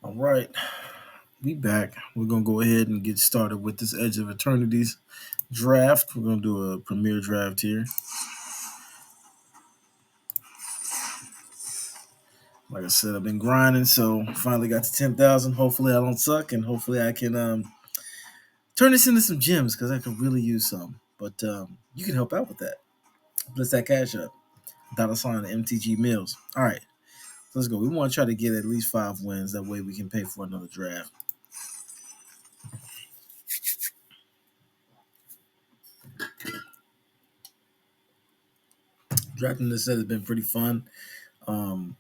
All right, we back. We're gonna go ahead and get started with this Edge of Eternity's draft. We're gonna do a premier draft here. Like I said, I've been grinding, so finally got to 10,000. Hopefully, I don't suck, and hopefully, I can turn this into some gems because I could really use some. But you can help out with that. Bless that cash up. $sign MTGMillz. All right, let's go. We want to try to get at least 5 wins. That way, we can pay for another draft. Drafting this set has been pretty fun. Um,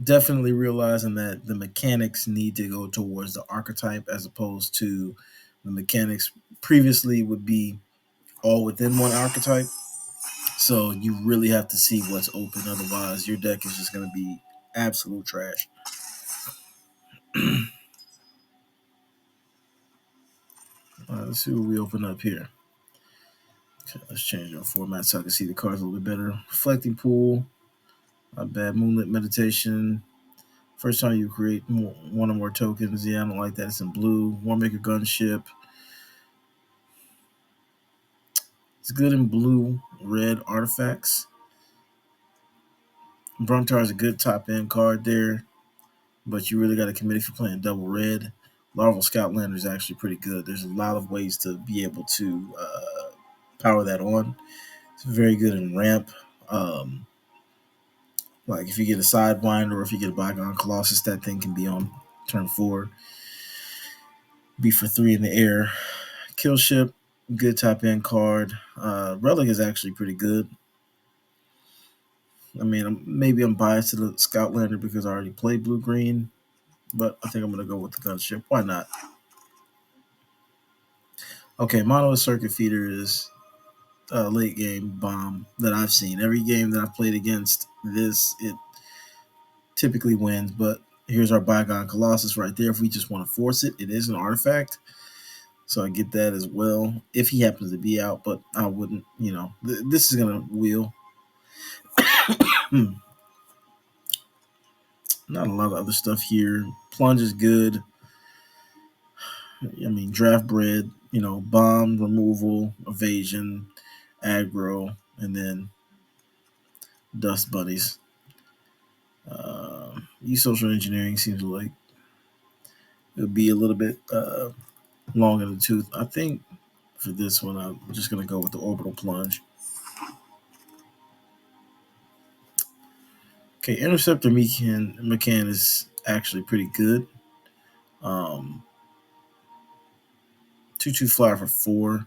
Definitely realizing that the mechanics need to go towards the archetype as opposed to the mechanics previously would be all within one archetype. So you really have to see what's open. Otherwise, your deck is just going to be absolute trash. Let's see what we open up here. Okay, let's change our format so I can see the cards a little bit better. Reflecting Pool, not bad. Moonlit Meditation. First time you create one or more tokens. Yeah, I don't like that. It's in blue. Warmaker Gunship. It's good in blue, red artifacts. Bruntar is a good top end card there, but you really got to commit if you're playing double red. Larval Scoutlander is actually pretty good. There's a lot of ways to be able to power that on. It's very good in ramp. Like if you get a Sidewinder or if you get a Bygone Colossus, that thing can be on turn 4. Be for 3 in the air. Kill Ship, good top end card. Relic is actually pretty good. I mean, maybe I'm biased to the Scoutlander because I already played blue green, but I think I'm going to go with the Gunship. Why not? Okay, Mono Circuit Feeder is a late game bomb that I've seen. Every game that I've played against this, it typically wins, but here's our Bygone Colossus right there. If we just want to force it, it is an artifact. So I get that as well if he happens to be out, but I wouldn't, this is going to wheel. Not a lot of other stuff here. Plunge is good. I mean, draft bread, bomb, removal, evasion, aggro, and then dust bunnies. Social engineering seems like it would be a little bit long in the tooth. I think for this one, I'm just going to go with the orbital plunge. Okay, interceptor McCann is actually pretty good. 2/2 flyer for 4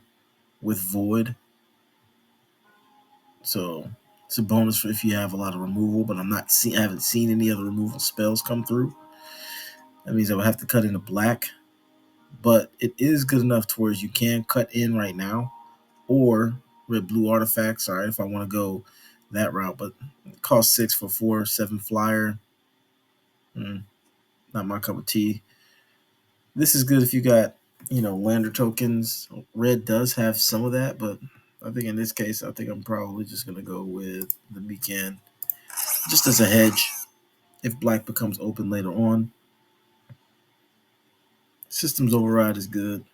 with void. So it's a bonus for if you have a lot of removal, but I haven't seen any other removal spells come through. That means I would have to cut into black, but it is good enough towards you can cut in right now, or red blue artifacts. All right, if I want to go that route, but it costs 6 for 4, 7 flyer. Not my cup of tea. This is good if you got lander tokens. Red does have some of that, but I think in this case, I think I'm probably just gonna go with the Beacon, just as a hedge. If black becomes open later on, Systems Override is good.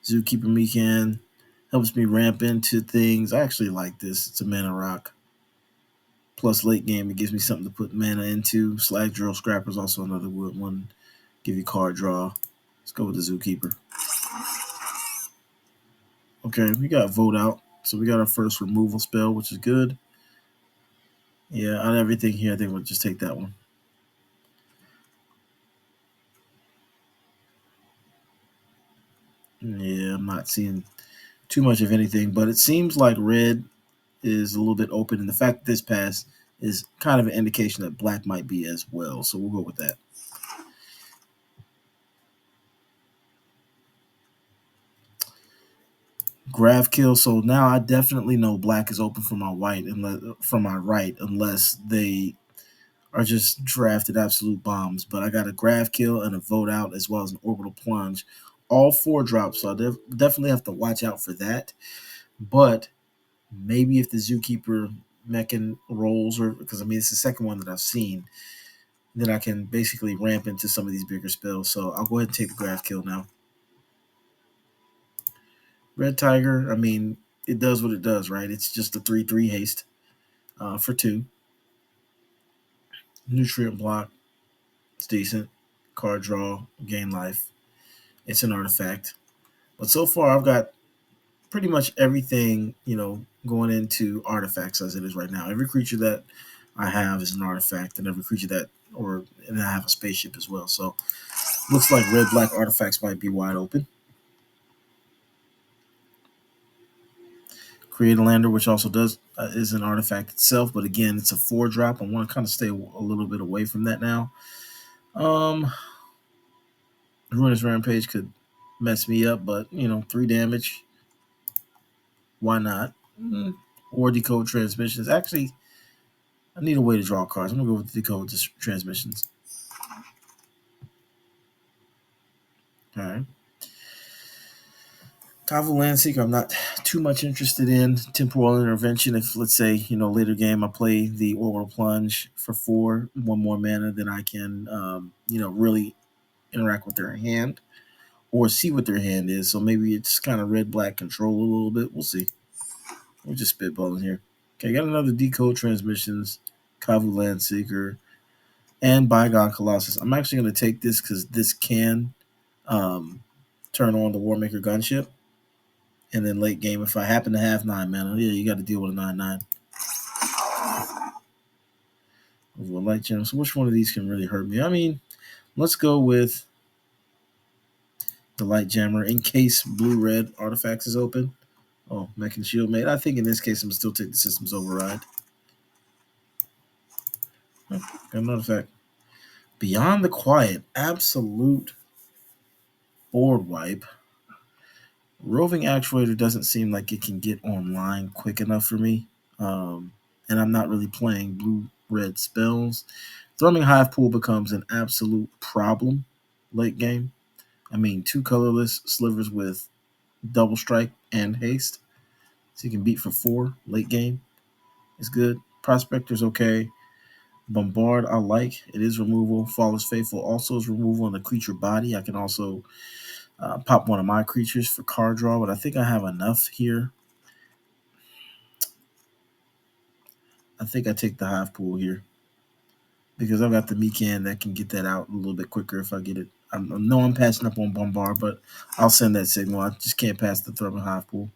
Zookeeper Mecan helps me ramp into things. I actually like this. It's a mana rock. Plus late game, it gives me something to put mana into. Slag Drill Scrapper is also another good one. Give you card draw. Let's go with the Zookeeper. Okay, we got Vote Out. So we got our first removal spell, which is good. Yeah, out of everything here, I think we'll just take that one. Yeah, I'm not seeing too much of anything, but it seems like red is a little bit open, and the fact that this pass is kind of an indication that black might be as well. So we'll go with that. Grav kill. So now I definitely know black is open for my white, from my right, unless they are just drafted absolute bombs. But I got a Grav kill and a Vote Out as well as an Orbital Plunge. All 4 drops, so I definitely have to watch out for that. But maybe if the Zookeeper Mechan rolls, or because I mean it's the second one that I've seen, then I can basically ramp into some of these bigger spells. So I'll go ahead and take the Graph Kill now. Red Tiger, I mean, it does what it does, right? It's just a 3/3 haste for 2. Nutrient block, it's decent. Card draw, gain life. It's an artifact. But so far, I've got pretty much everything, going into artifacts as it is right now. Every creature that I have is an artifact, and every creature and I have a spaceship as well. So looks like red black artifacts might be wide open. Create a lander, which also does is an artifact itself, but again, it's a 4-drop. I want to kind of stay a little bit away from that now. Ruinous Rampage could mess me up, but 3 damage. Why not? Or Decode Transmissions. Actually, I need a way to draw cards. I'm gonna go with Decode Transmissions. All right. Kavu Landseeker, I'm not too much interested in. Temporal Intervention, if let's say, later game I play the Orbital Plunge for 4, 1 more mana, then I can, really interact with their hand or see what their hand is. So maybe it's kind of red-black control a little bit. We'll see. We're just spitballing here. Okay, got another Decode Transmissions, Kavu Landseeker, and Bygone Colossus. I'm actually going to take this because this can turn on the Warmaker Gunship. And then late game, if I happen to have 9 mana, yeah, you got to deal with a 9/9. Over a light gem. So which one of these can really hurt me? I mean, let's go with the light jammer in case blue-red artifacts is open. Oh, Mech and Shield Mate. I think in this case, I'm going to still take the Systems Override. Oh, got another fact. Beyond the Quiet, absolute board wipe. Roving Actuator doesn't seem like it can get online quick enough for me. And I'm not really playing blue-red spells. Thrumming Hive Pool becomes an absolute problem late game. I mean, 2 colorless slivers with double strike and haste. So you can beat for 4 late game. It's good. Prospector's okay. Bombard, I like. It is removal. Flawless Faithful also is removal on the creature body. I can also pop one of my creatures for card draw, but I think I have enough here. I think I take the Hive Pool here because I've got the Mikan that can get that out a little bit quicker if I get it. I know I'm passing up on Bombard, but I'll send that signal. I just can't pass the Thrumming Hive Pool.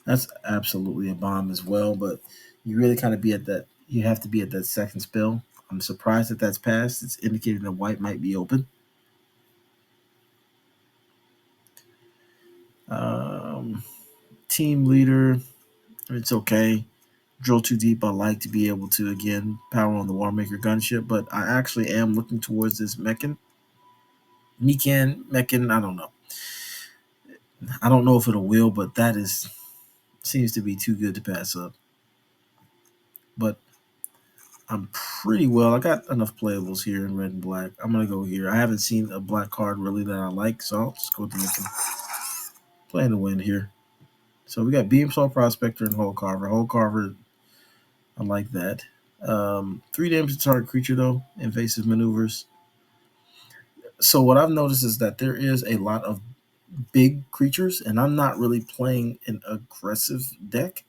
That's absolutely a bomb as well, but you really kind of be at that. You have to be at that second spell. I'm surprised that that's passed. It's indicating that white might be open. Team leader, it's okay. Drill too deep. I like to be able to again power on the Warmaker Gunship, but I actually am looking towards this Mechan. Mechan. I don't know. I don't know if it'll will, but that seems to be too good to pass up. But I'm pretty well. I got enough playables here in red and black. I'm gonna go here. I haven't seen a black card really that I like, so I'll just go with the Mechan. Playing the wind here. So we got Beamsaw Prospector and Hole Carver. Hole Carver, I like that. 3 damage to target creature though. Invasive maneuvers. So what I've noticed is that there is a lot of big creatures, and I'm not really playing an aggressive deck.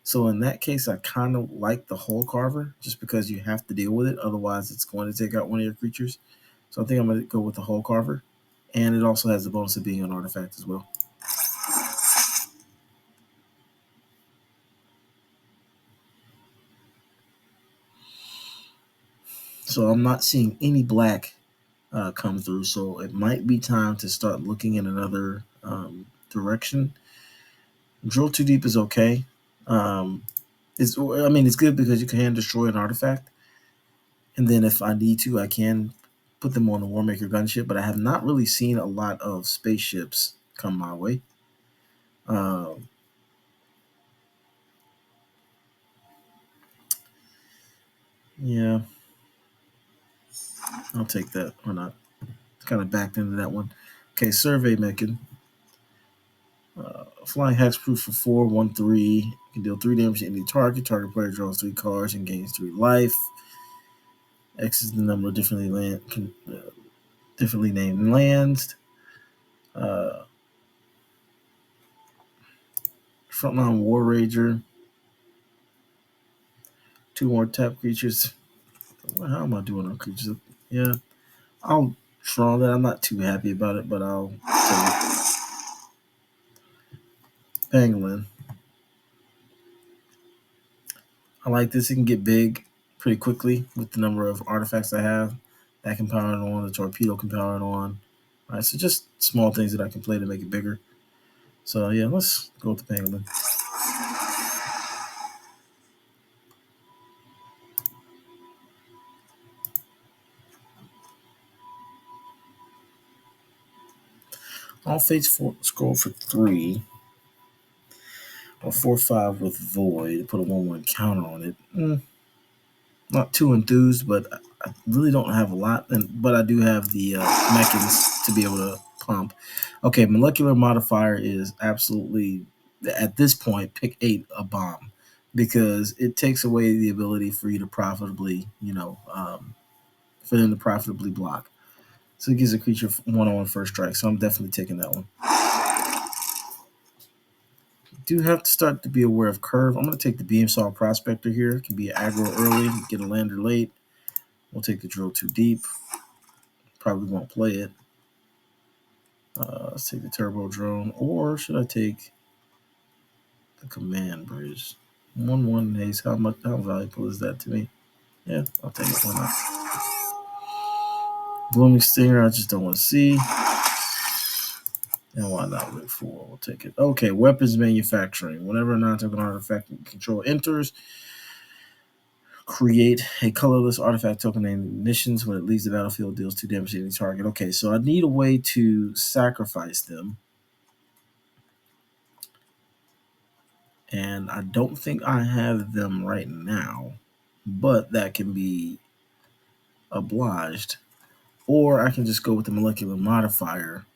So in that case, I kind of like the Hole Carver just because you have to deal with it. Otherwise, it's going to take out one of your creatures. So I think I'm going to go with the Hole Carver. And it also has the bonus of being an artifact as well. So I'm not seeing any black come through. So it might be time to start looking in another direction. Drill too deep is okay. It's good because you can destroy an artifact, and then if I need to, I can put them on the Warmaker Gunship. But I have not really seen a lot of spaceships come my way. Yeah, I'll take that or not. Kind of backed into that one. Okay, Survey Mechan. Flying Hexproof for 4, 1, 3. You can deal 3 damage to any target. Target player draws 3 cards and gains 3 life. X is the number of differently named lands. Frontline War Rager. 2 more tap creatures. How am I doing on creatures? Yeah, I'll draw that. I'm not too happy about it, but I'll take it. Pangolin. I like this. It can get big pretty quickly with the number of artifacts I have. That can power it on. The torpedo can power it on. All right, so just small things that I can play to make it bigger. So yeah, let's go with the Pangolin. All fates scroll for 3 or 4/5 with void. Put a 1/1 counter on it. Not too enthused, but I really don't have a lot. But I do have the mechans to be able to pump. Okay, molecular modifier is absolutely, at this point, pick 8 a bomb, because it takes away the ability for you to profitably, for them to profitably block. So it gives a creature 1/1 first strike. So I'm definitely taking that one. Do have to start to be aware of curve. I'm going to take the Beamsaw Prospector here. It can be aggro early, get a lander late. We'll take the Drill Too Deep. Probably won't play it. Let's take the Turbo Drone, or should I take the Command Bridge? 1/1 haste. How valuable is that to me? Yeah, I'll take it. Why not? Blooming Stinger, I just don't want to see. And why not Rig 4? We'll take it. Okay, weapons manufacturing. Whenever a non-token artifact control enters, create a colorless artifact token named Ignitions. When it leaves the battlefield, deals 2 damage to any target. Okay, so I need a way to sacrifice them. And I don't think I have them right now, but that can be obliged. Or I can just go with the molecular modifier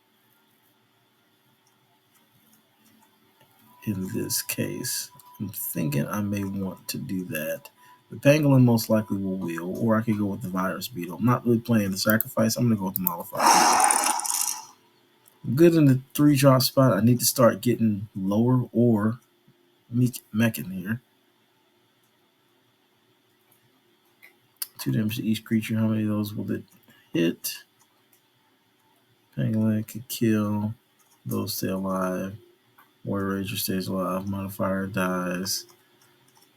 in this case. I'm thinking I may want to do that. The Pangolin most likely will wheel, or I could go with the Virus Beetle. I'm not really playing the sacrifice. I'm going to go with the modifier. I'm good in the 3-drop spot. I need to start getting lower or mechan here. 2 damage to each creature. How many of those will it hit? Pangolin could kill. Those stay alive. Warrior Rager stays alive. Modifier dies.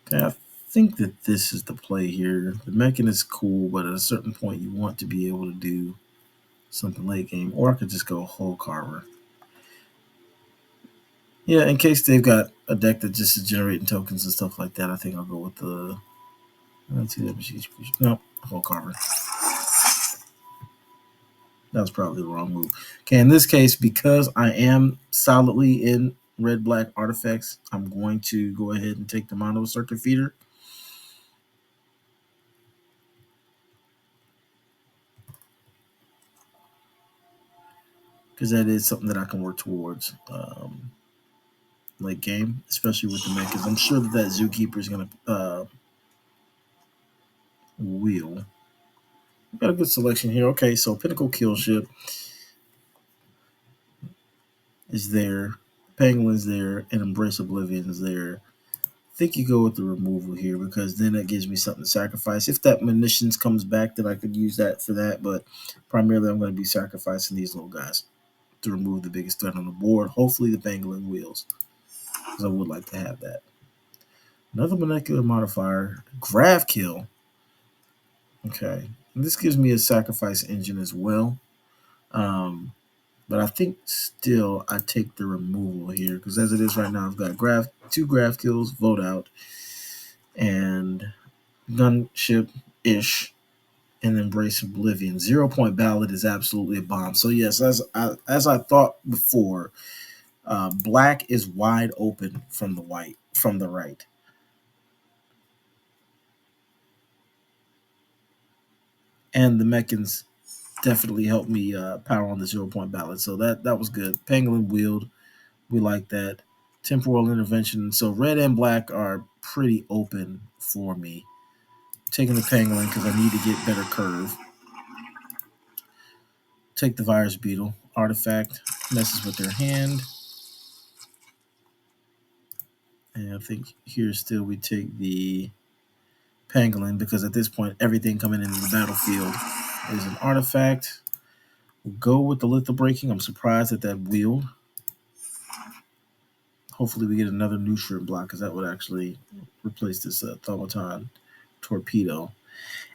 Okay, I think that this is the play here. The mechan is cool, but at a certain point you want to be able to do something late game. Or I could just go Hull Carver. Yeah, in case they've got a deck that just is generating tokens and stuff like that, I think I'll go with the... No, Hull Carver. That was probably the wrong move. Okay, in this case, because I am solidly in red-black artifacts, I'm going to go ahead and take the Mono Circuit Feeder. Because that is something that I can work towards late game, especially with the mechas. I'm sure that Zookeeper is going to wheel. We've got a good selection here. Okay, so Pinnacle Killship is there. Penguin's there, and Embrace Oblivion is there. I think you go with the removal here, because then that gives me something to sacrifice. If that munitions comes back, then I could use that for that, but primarily I'm going to be sacrificing these little guys to remove the biggest threat on the board. Hopefully the Pangolin wheels, because I would like to have that. Another molecular modifier, Grav Kill. Okay, and this gives me a sacrifice engine as well. But I think still I take the removal here, because as it is right now, I've got 2 Grav Kills, Vote Out, and Gunship-ish, and Embrace Oblivion. 0-point Ballad is absolutely a bomb. So yes, as I thought before, black is wide open from the right. And the mechans definitely helped me power on the 0-point Ballad. So that was good. Pangolin wheeled. We like that. Temporal intervention. So red and black are pretty open for me. Taking the pangolin because I need to get better curve. Take the virus beetle. Artifact messes with their hand. And I think here still we take the pangolin because at this point everything coming into the battlefield is an artifact. We'll go with the lethal breaking. I'm surprised at that wield. Hopefully we get another nutrient block because that would actually replace this automaton torpedo.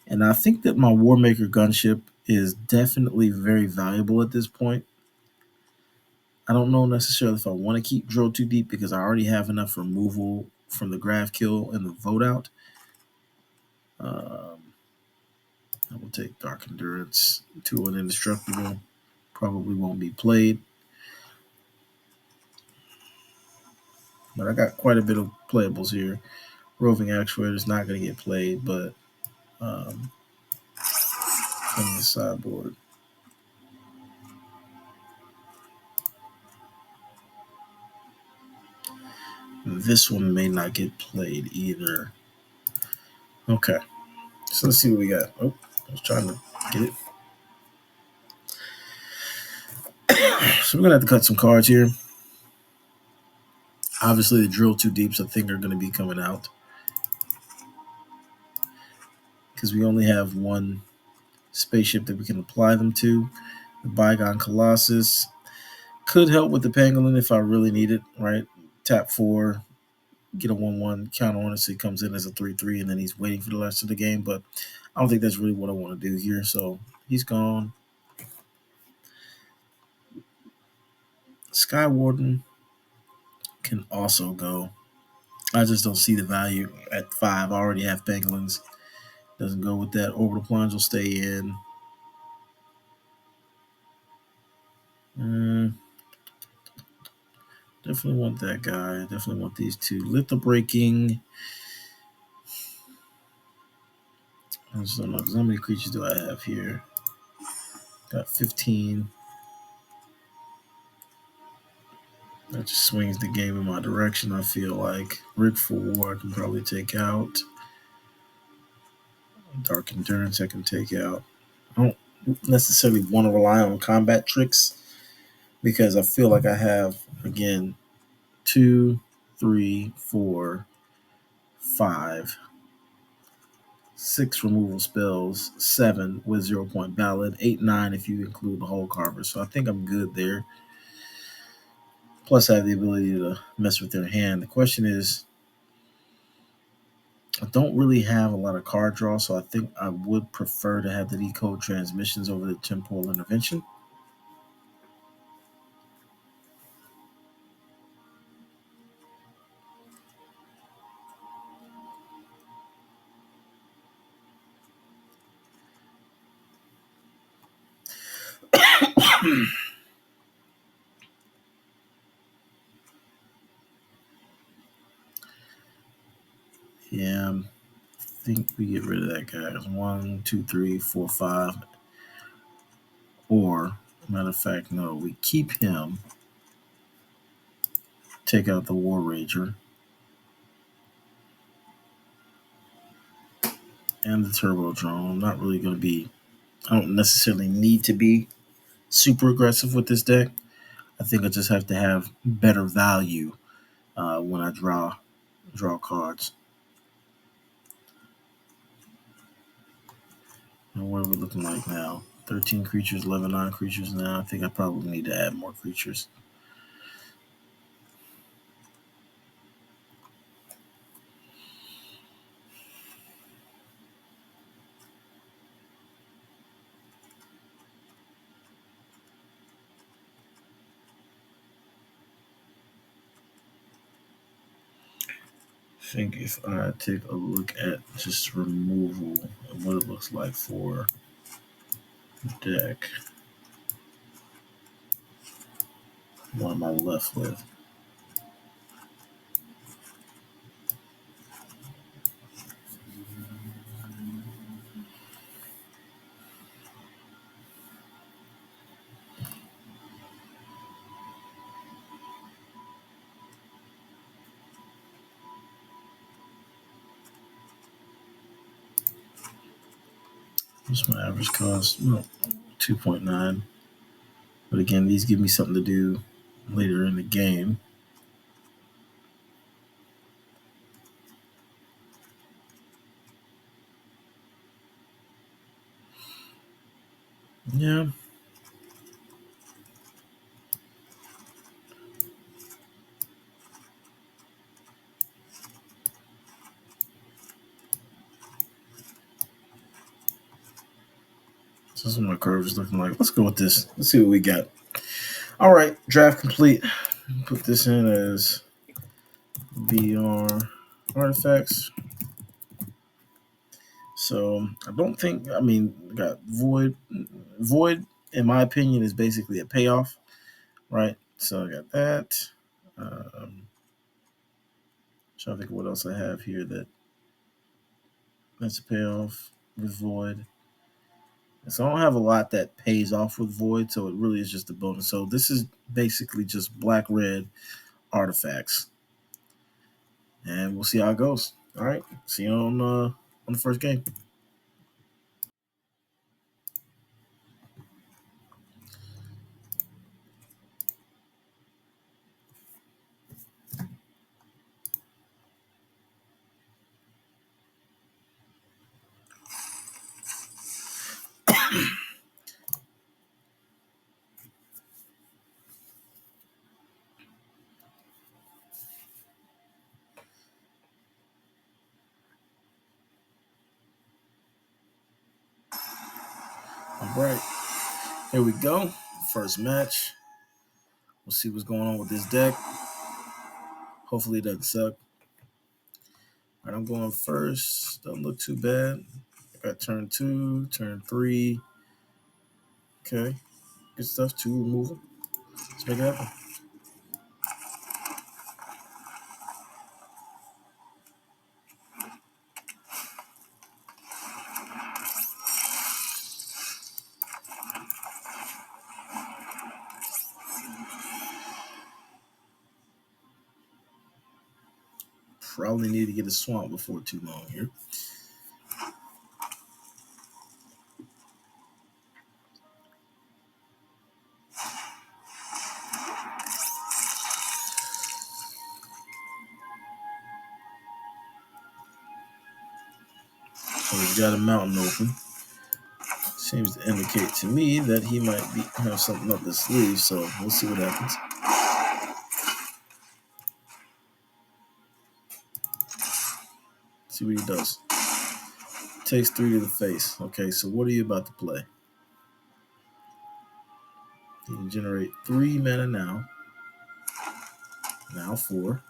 And I think that my Warmaker gunship is definitely very valuable at this point. I don't know necessarily if I want to keep Drill Too Deep because I already have enough removal from the graph kill and the vote out. I will take Dark Endurance to an Indestructible. Probably won't be played. But I got quite a bit of playables here. Roving Actuator is not going to get played, but from the sideboard. This one may not get played either. Okay. So let's see what we got. Oh, I was trying to get it. So we're going to have to cut some cards here. Obviously, the Drill Too Deeps, I think, are going to be coming out. Because we only have one spaceship that we can apply them to. The Bygone Colossus could help with the Pangolin if I really need it, right? Tap 4, get a 1-1, count on it so he comes in as a 3-3, and then he's waiting for the rest of the game. But I don't think that's really what I want to do here. So he's gone. Sky Warden can also go. I just don't see the value at 5. I already have Pangolins. Doesn't go with that. Orbital Plunge will stay in. Definitely want that guy. Definitely want these two. Lethal Breaking. I just don't know. How many creatures do I have here? Got 15. That just swings the game in my direction, I feel like. Rig for War I can probably take out. Dark Endurance I can take out. I don't necessarily want to rely on combat tricks because I feel like I have, again, 2, 3, 4, 5, 6 removal spells, 7 with 0-point ballad, 8, 9 if you include the whole carver. So I think I'm good there. Plus, I have the ability to mess with their hand. The question is, I don't really have a lot of card draw, so I think I would prefer to have the decode transmissions over the temporal intervention. Yeah, I think we get rid of that guy. 1, 2, 3, 4, 5. Or, matter of fact, no, we keep him. Take out the War Rager. And the Turbo Drone. I'm not really going to be. I don't necessarily need to be super aggressive with this deck. I think I just have to have better value when I draw cards. And what are we looking like now? 13 creatures, 11 non-creatures now. I think I probably need to add more creatures. I think if I take a look at just removal and what it looks like for the deck, what am I left with? What's my average cost? No, 2.9. But again, these give me something to do later in the game. Yeah. So this is what my curve is looking like. Let's go with this. Let's see what we got. All right, draft complete. Put this in as VR artifacts. So I don't think. I mean, got void. Void, in my opinion, is basically a payoff, right? So I got that. Trying to think of what else I have here that's a payoff with void. So I don't have a lot that pays off with void, so it really is just a bonus. So this is basically just black red artifacts, and we'll see how it goes. All right, see you on the first game. All right, here we go. First match. We'll see what's going on with this deck. Hopefully it doesn't suck. All right, I'm going first. Doesn't look too bad. I got turn 2, turn 3. Okay, good stuff. 2 removal. Let's make it happen. Probably need to get a swamp before too long here. So we've got a mountain open. Seems to indicate to me that he might have something up his sleeve, so we'll see what happens. See what he does. Takes 3 to the face. Okay, so what are you about to play? You can generate 3 mana now. Now 4.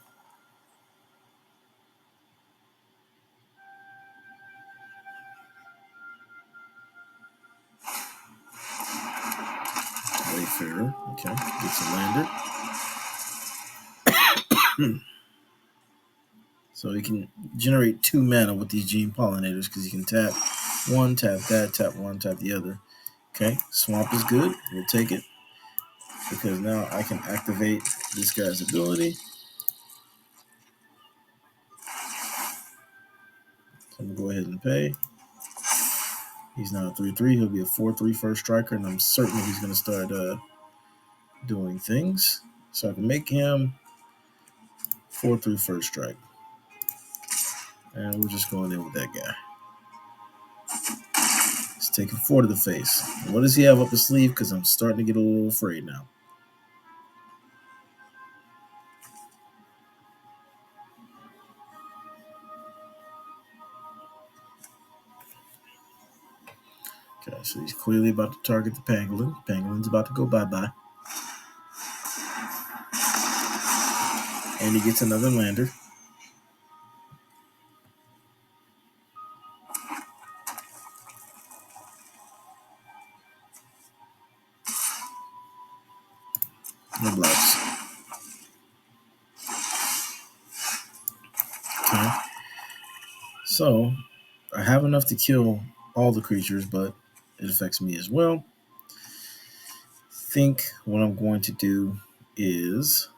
Wayfarer. Okay, gets a lander. So you can generate 2 mana with these gene pollinators because you can tap one, tap that, tap one, tap the other. Okay, swamp is good. We'll take it because now I can activate this guy's ability. So I'm going to go ahead and pay. He's now a 3/3. He'll be a 4/3 first striker, and I'm certain he's going to start doing things. So I can make him 4/3 first strike. And we're just going in with that guy. He's taking 4 to the face. What does he have up his sleeve? Because I'm starting to get a little afraid now. Okay, so he's clearly about to target the pangolin. Pangolin's about to go bye-bye. And he gets another lander. No blocks. Okay. So I have enough to kill all the creatures, but it affects me as well. Think what I'm going to do is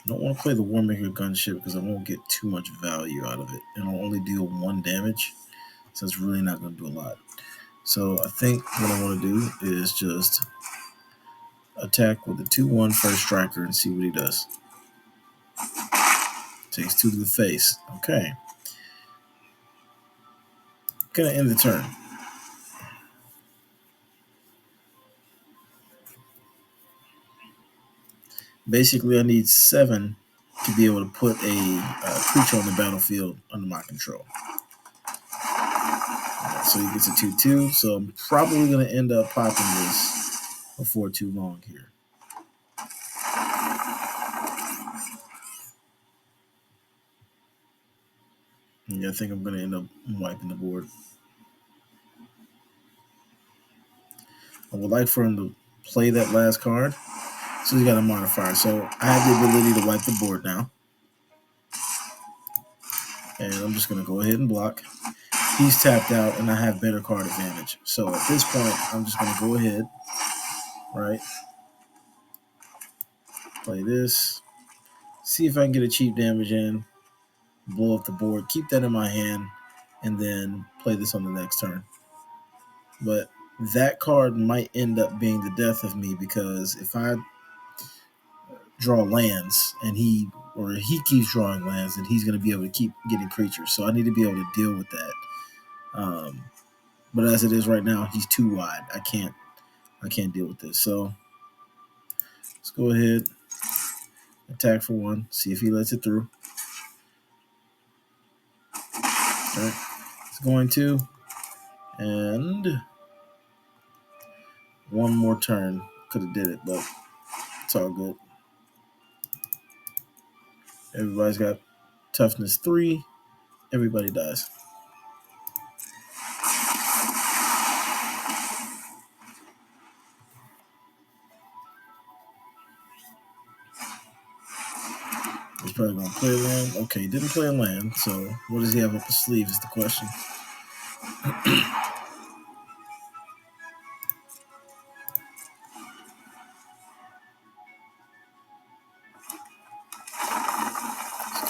I don't want to play the Warmaker gunship because I won't get too much value out of it. And I'll only deal 1 damage. So it's really not going to do a lot. So I think what I want to do is just attack with the 2/1 first striker and see what he does. Takes 2 to the face. Okay. Gonna end the turn. Basically, I need 7 to be able to put a creature on the battlefield under my control. So he gets a 2/2. So I'm probably going to end up popping this before too long here. Yeah, I think I'm going to end up wiping the board. I would like for him to play that last card. So he's got a modifier. So I have the ability to wipe the board now. And I'm just going to go ahead and block. He's tapped out, and I have better card advantage. So at this point, I'm just going to go ahead, right? Play this. See if I can get a cheap damage in. Blow up the board. Keep that in my hand, and then play this on the next turn. But that card might end up being the death of me, because if I draw lands and he keeps drawing lands, and he's going to be able to keep getting creatures. So I need to be able to deal with that. But as it is right now, he's too wide. I can't deal with this. So let's go ahead, attack for 1, see if he lets it through. Okay. It's going to, and one more turn. Could have did it, but it's all good. Everybody's got toughness 3. Everybody dies. He's probably going to play a land. Okay, didn't play a land, so what does he have up his sleeve is the question.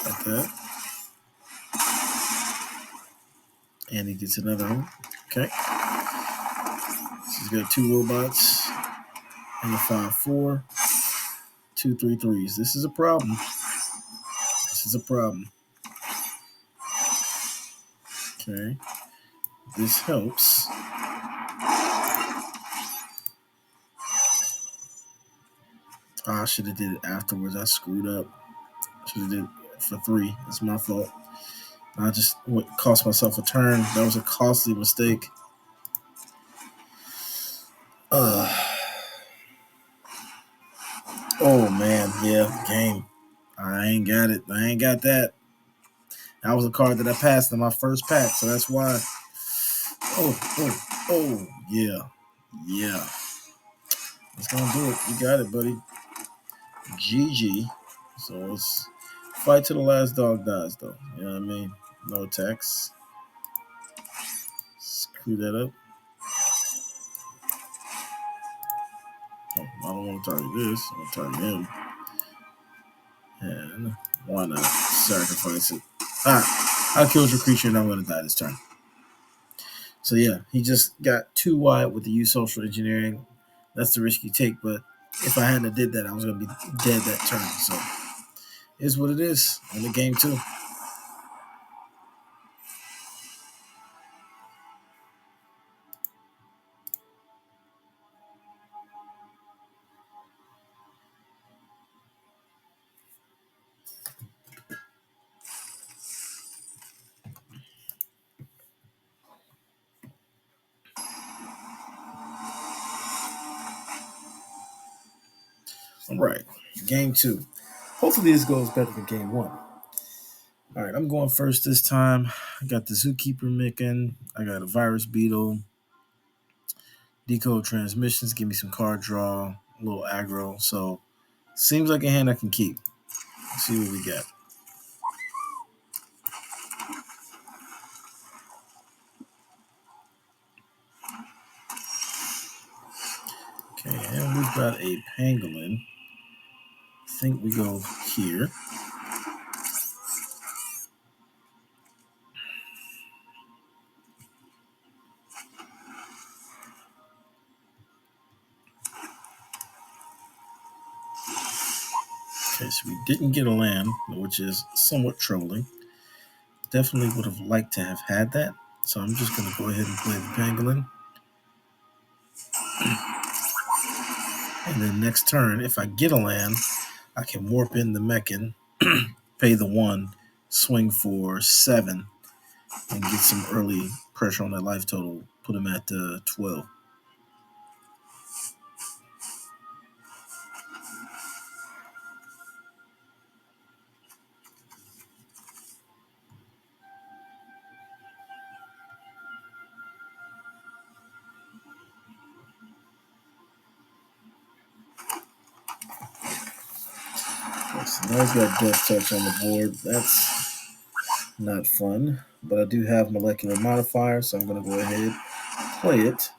Like that. And he gets another one. Okay. So he's got 2 robots and a 5/4. 2 3/3s. This is a problem. Okay. This helps. I should have did it afterwards. I screwed up. Should have did it for 3. It's my fault. I just cost myself a turn. That was a costly mistake. Oh man, yeah, game. I ain't got it. I ain't got that. That was a card that I passed in my first pack, so that's why. Oh, yeah. It's gonna do it. You got it, buddy. GG. So it's fight to the last dog dies, though. You know what I mean? No attacks. Screw that up. Oh, I don't want to target this. I'm gonna target him. And why not sacrifice it? I killed your creature and I'm gonna die this turn. So yeah, he just got too wide with the use social engineering. That's the risk you take, but if I hadn't did that, I was gonna be dead that turn. So it is what it is. In the game too. All right, game 2. Hopefully this goes better than game 1. All right, I'm going first this time. I got the Zookeeper Micken. I got a Virus Beetle. Decode Transmissions. Give me some card draw. A little aggro. So seems like a hand I can keep. Let's see what we got. Okay, and we've got a Pangolin. I think we go here. so we didn't get a land, which is somewhat troubling. Definitely would have liked to have had that. So I'm just going to go ahead and play the pangolin. And then next turn, if I get a land, I can warp in the Meccan, pay the 1, swing for 7, and get some early pressure on that life total. Put him at 12. So now he's got Death Touch on the board. That's not fun. But I do have Molecular Modifier, so I'm going to go ahead and play it.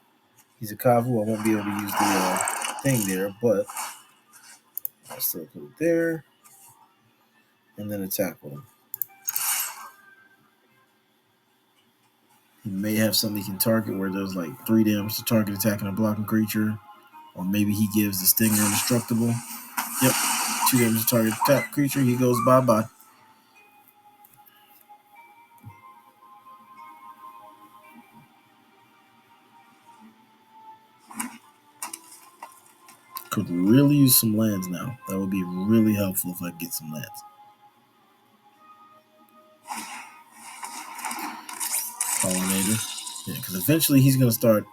He's a Kavu. I won't be able to use the thing there, but I'll still put it there. And then attack with him. He may have something he can target where there's like 3 damage to target attacking a blocking creature. Or maybe he gives the Stinger indestructible. Yep. 2 damage to target attack creature. He goes bye-bye. Could really use some lands now. That would be really helpful if I get some lands. Pollinator. Yeah, because eventually he's going to start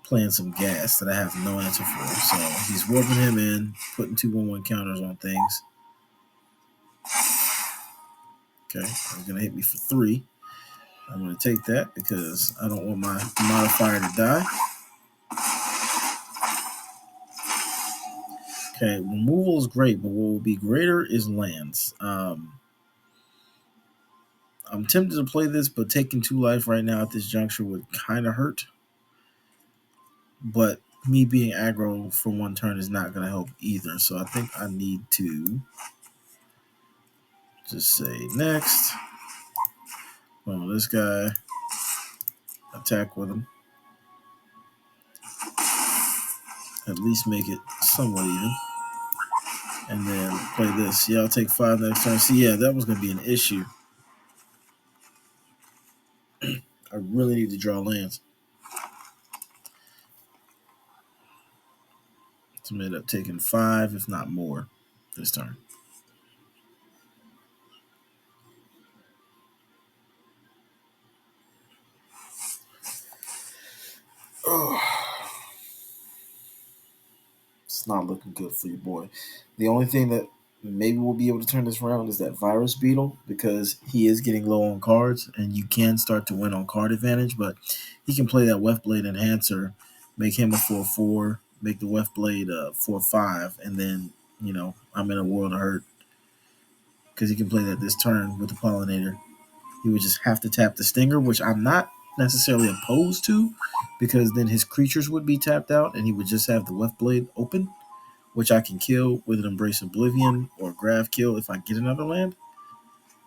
playing some gas that I have no answer for. So he's warping him in, putting 2/1/1 counters on things. Okay, he's going to hit me for 3. I'm going to take that because I don't want my modifier to die. Okay, removal is great, but what will be greater is lands. I'm tempted to play this, but taking 2 life right now at this juncture would kind of hurt. But me being aggro for 1 turn is not going to help either. So I think I need to just say next. Well, this guy, attack with him. At least make it somewhat even. And then play this. Yeah, I'll take 5 next turn. See, yeah, that was going to be an issue. I really need to draw lands. So I ended up taking 5, if not more, this turn. Oh. It's not looking good for your boy. The only thing that maybe we'll be able to turn this around is that Virus Beetle, because he is getting low on cards, and you can start to win on card advantage, but he can play that Weft Blade Enhancer, make him a 4/4, make the Weft Blade 4/5, and then, I'm in a world of hurt. Because he can play that this turn with the Pollinator. He would just have to tap the Stinger, which I'm not necessarily opposed to, because then his creatures would be tapped out, and he would just have the Weft Blade open, which I can kill with an Embrace Oblivion or Grave Kill if I get another land.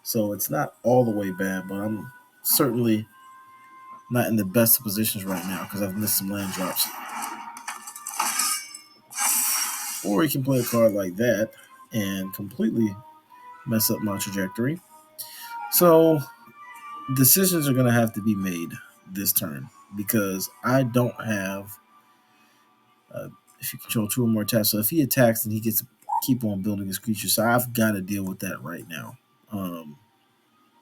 So it's not all the way bad, but I'm certainly not in the best of positions right now because I've missed some land drops. Or he can play a card like that and completely mess up my trajectory. So decisions are going to have to be made this turn because I don't have if you control 2 or more attacks. So if he attacks, then he gets to keep on building his creatures. So I've got to deal with that right now.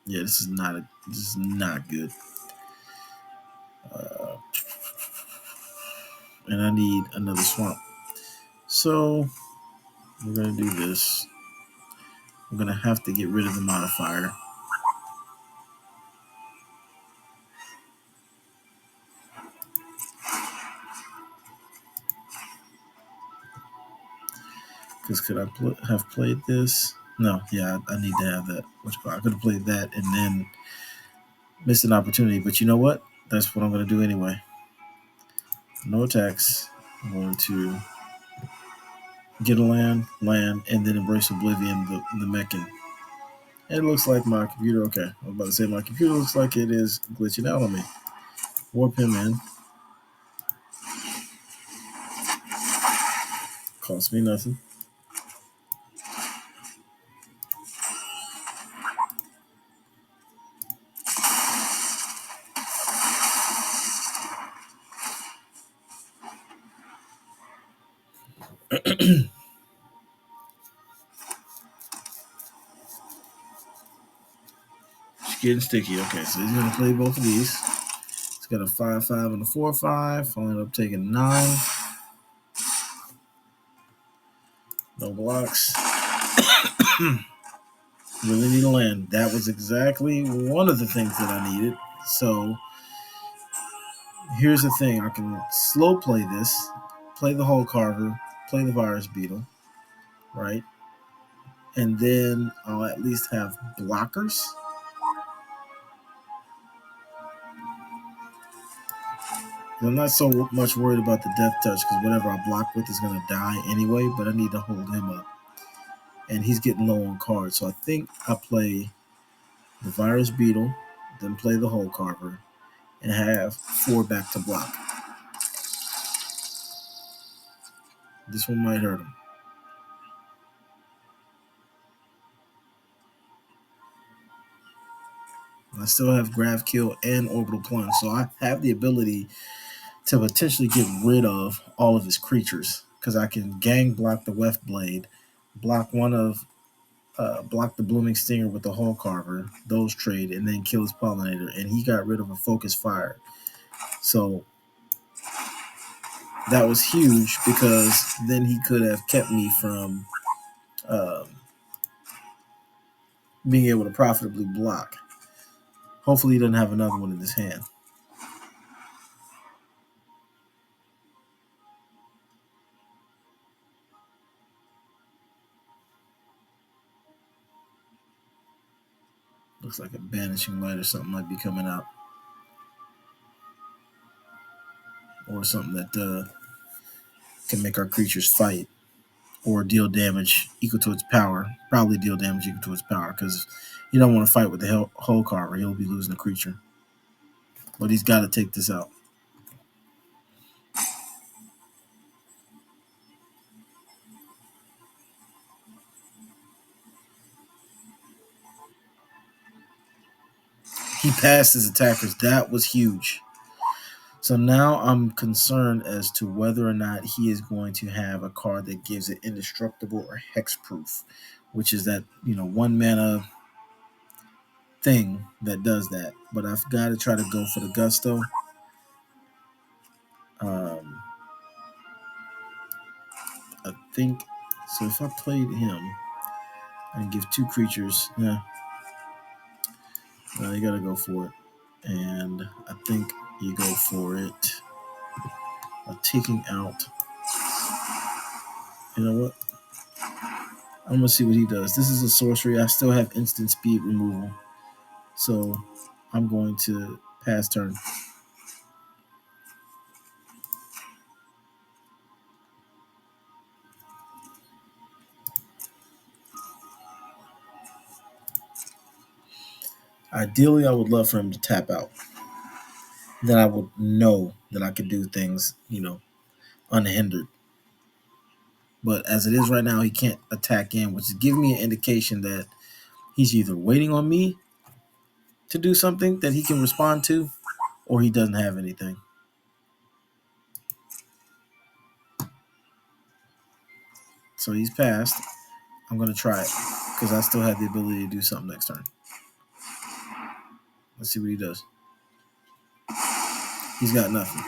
Yeah, this is not good. And I need another swamp. So we're gonna do this. I'm gonna have to get rid of the modifier. Because could I have played this? No, yeah, I need to have that. I could have played that and then missed an opportunity. But you know what? That's what I'm gonna do anyway. No attacks. I'm going to get a land, and then Embrace Oblivion, the Meccan. It looks like my computer, okay. I was about to say my computer looks like it is glitching out on me. Warp him in. Cost me nothing. It's getting sticky. Okay, so he's gonna play both of these. It's got a 5/5 and a 4/5. I'll end up taking 9. No blocks. Really need a land. That was exactly one of the things that I needed. So here's the thing. I can slow play this, play the Hole Carver, play the Virus Beetle, right? And then I'll at least have blockers. I'm not so much worried about the Death Touch because whatever I block with is going to die anyway, but I need to hold him up. And he's getting low on cards. So I think I play the Virus Beetle, then play the Hole Carver, and have 4 back to block. This one might hurt him. I still have Grav Kill and Orbital Plunge, so I have the ability to potentially get rid of all of his creatures because I can gang block the Weft Blade, block block the Blooming Stinger with the Hole Carver, those trade, and then kill his Pollinator. And he got rid of a Focus Fire. So that was huge because then he could have kept me from being able to profitably block. Hopefully he doesn't have another one in his hand. Looks like a Banishing Light or something might be coming out. Or something that can make our creatures fight or deal damage equal to its power. Probably deal damage equal to its power because you don't want to fight with the Hole Carver. He'll be losing a creature. But he's got to take this out. He passed his attackers. That was huge. So now I'm concerned as to whether or not he is going to have a card that gives it indestructible or hexproof, which is that 1 mana thing that does that. But I've got to try to go for the gusto. I think so. If I played him and give 2 creatures, you got to go for it. And I think you go for it. Taking out. You know what? I'm going to see what he does. This is a sorcery. I still have instant speed removal. So I'm going to pass turn. Ideally, I would love for him to tap out. Then I would know that I could do things, unhindered. But as it is right now, he can't attack in, which is giving me an indication that he's either waiting on me to do something that he can respond to, or he doesn't have anything. So he's passed. I'm going to try it because I still have the ability to do something next turn. Let's see what he does. He's got nothing.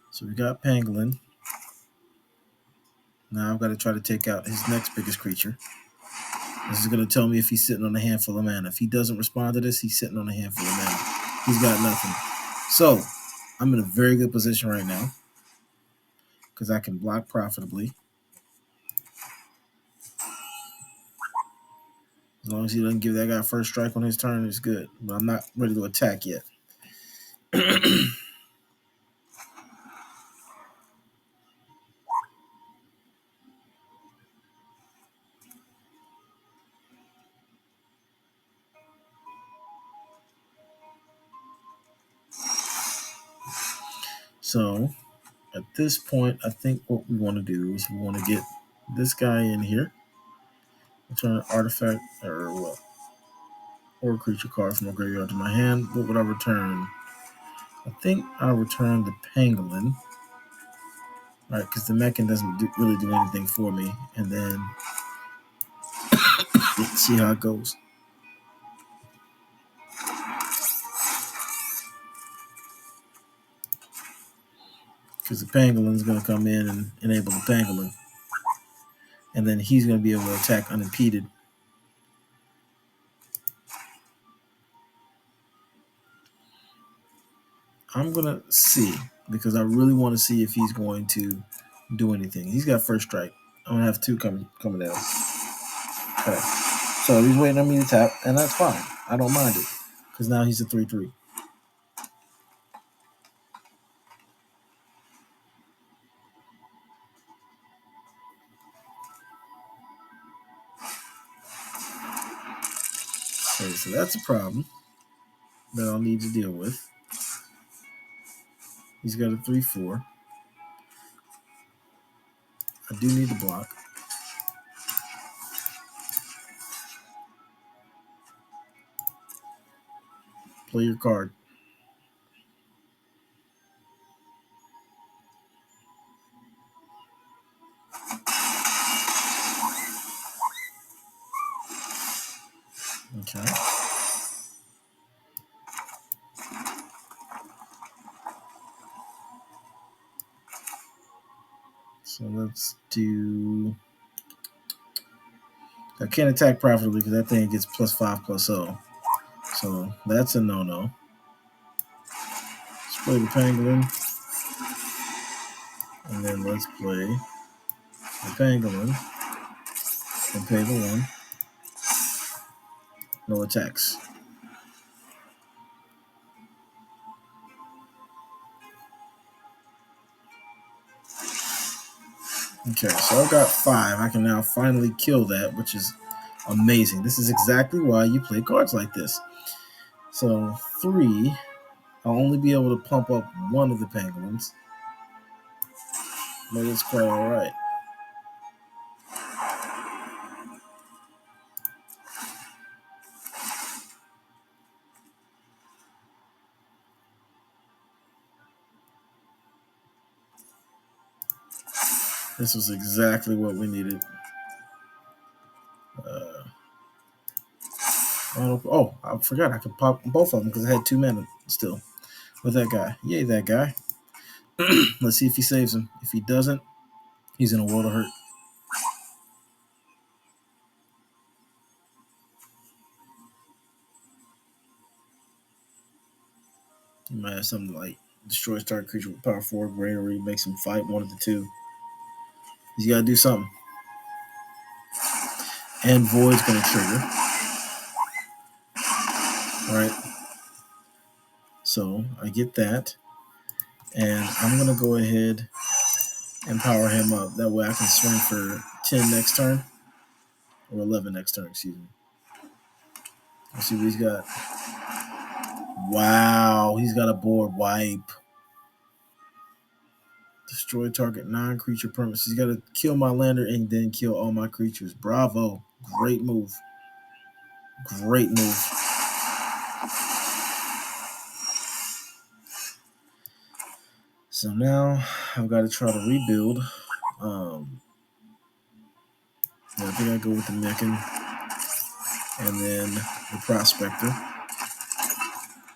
So we got Pangolin. Now I've got to try to take out his next biggest creature. This is going to tell me if he's sitting on a handful of mana. If he doesn't respond to this, he's sitting on a handful of mana. He's got nothing. So I'm in a very good position right now because I can block profitably. As long as he doesn't give that guy first strike on his turn, it's good. But I'm not ready to attack yet. So at this point, I think what we want to do is we want to get this guy in here. Return an artifact or what? or a creature card from a graveyard to my hand. What would I return? I think I'll return the Pangolin. All right, because the Mechan doesn't really do anything for me. And then let's see how it goes. Because the Pangolin's going to come in and enable the Pangolin. And then he's going to be able to attack unimpeded. I'm going to see, because I really want to see if he's going to do anything. He's got first strike. I'm going to have two coming down. Okay. So he's waiting on me to tap, and that's fine. I don't mind it, because now he's a 3/3. Okay, so that's a problem that I'll need to deal with. He's got a 3/4. I do need to block. Play your card. Okay. So let's do. I can't attack profitably because that thing gets +5/+0. So that's a no-no. Let's play the Pangolin. And then let's play the Pangolin. And pay the 1. No attacks. Okay, so I've got 5. I can now finally kill that, which is amazing. This is exactly why you play cards like this. So 3, I'll only be able to pump up one of the Pangolins. But it's quite alright. This was exactly what we needed. I forgot I could pop both of them because I had 2 mana still with that guy. Yay, that guy. Let's see if he saves him. If he doesn't, he's in a world of hurt. He might have something like destroys target creature with power 4 greater, or he makes him fight one of the two. He's got to do something. And Void's going to trigger. All right. So I get that. And I'm going to go ahead and power him up. That way I can swing for 10 next turn. Or 11 next turn, excuse me. Let's see what he's got. Wow, he's got a board wipe. Destroy target non-creature permanents. He's got to kill my lander and then kill all my creatures. Bravo. Great move. Great move. So now I've got to try to rebuild. I think I go with the Mechan and then the Prospector.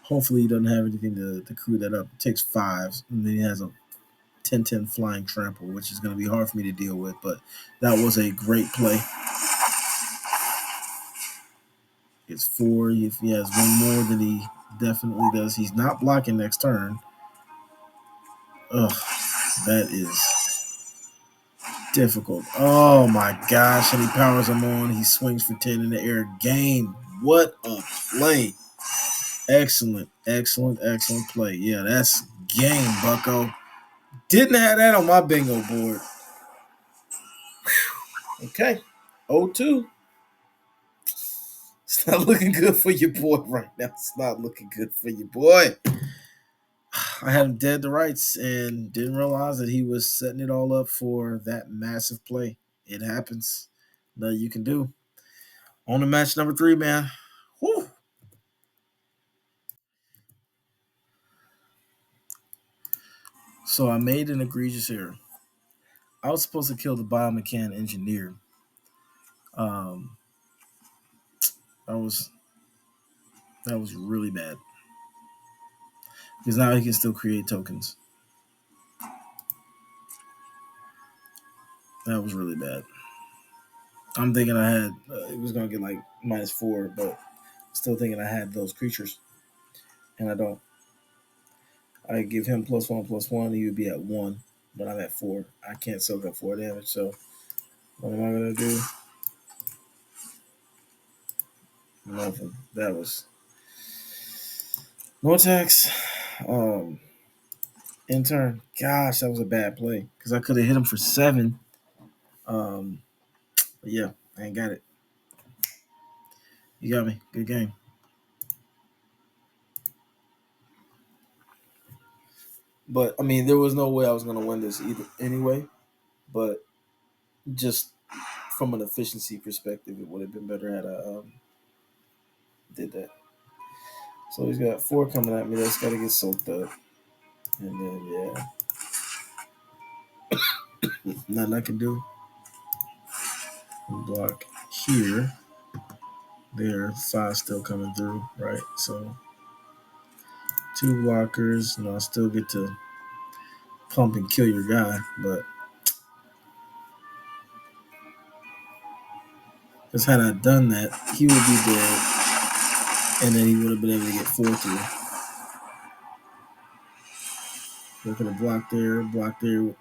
Hopefully he doesn't have anything to crew that up. It takes 5, and then he has a 10/10 flying trample, which is going to be hard for me to deal with, but that was a great play. It's 4. If he has one more, then he definitely does. He's not blocking next turn. Ugh, that is difficult. Oh my gosh, and he powers him on. He swings for 10 in the air. Game. What a play. Excellent, excellent, excellent play. Yeah, that's game, bucko. Didn't have that on my bingo board. Whew. Okay, 0-2. It's not looking good for your boy right now. It's not looking good for your boy. I had him dead to rights and didn't realize that he was setting it all up for that massive play. It happens. Nothing you can do. On to match number 3, man. Whew. So I made an egregious error. I was supposed to kill the biomechan engineer. Um, that was that was really bad because now he can still create tokens. That was really bad. I'm thinking I had it was gonna get like -4, but still thinking I had those creatures, and I don't. I give him +1/+1, he would be at 1, but I'm at 4. I can't soak up 4 damage, so what am I gonna do? Nothing. That was no attacks. Um, intern. Gosh, that was a bad play because I could have hit him for 7. But yeah, I ain't got it. You got me. Good game. But I mean, there was no way I was gonna win this either anyway. But just from an efficiency perspective, it would have been better had I did that. So he's got 4 coming at me. That's got to get soaked up, and then nothing I can do. Block here. There, 5 still coming through, right? So 2 blockers, and I still get to pump and kill your guy, but because had I done that, he would be dead, and then he would have been able to get 4 through. Look at a block there,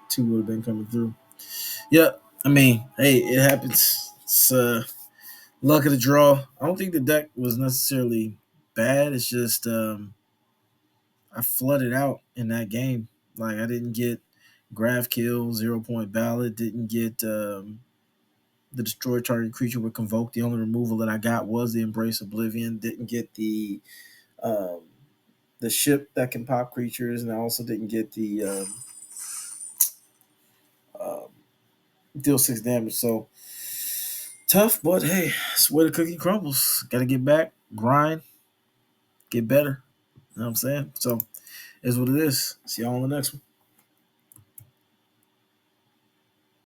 2 would have been coming through. Yep, I mean, hey, it happens. It's luck of the draw. I don't think the deck was necessarily bad. It's just I flooded out in that game. Like I didn't get graph kill, 0 point ballot, didn't get the destroy target creature with convoke. The only removal that I got was the embrace oblivion. Didn't get um, the ship that can pop creatures, and I also didn't get the um, deal 6 damage. So tough, but hey, it's where the cookie crumbles. Got to get back, grind, get better. You know what I'm saying? So, is what it is. See y'all on the next one.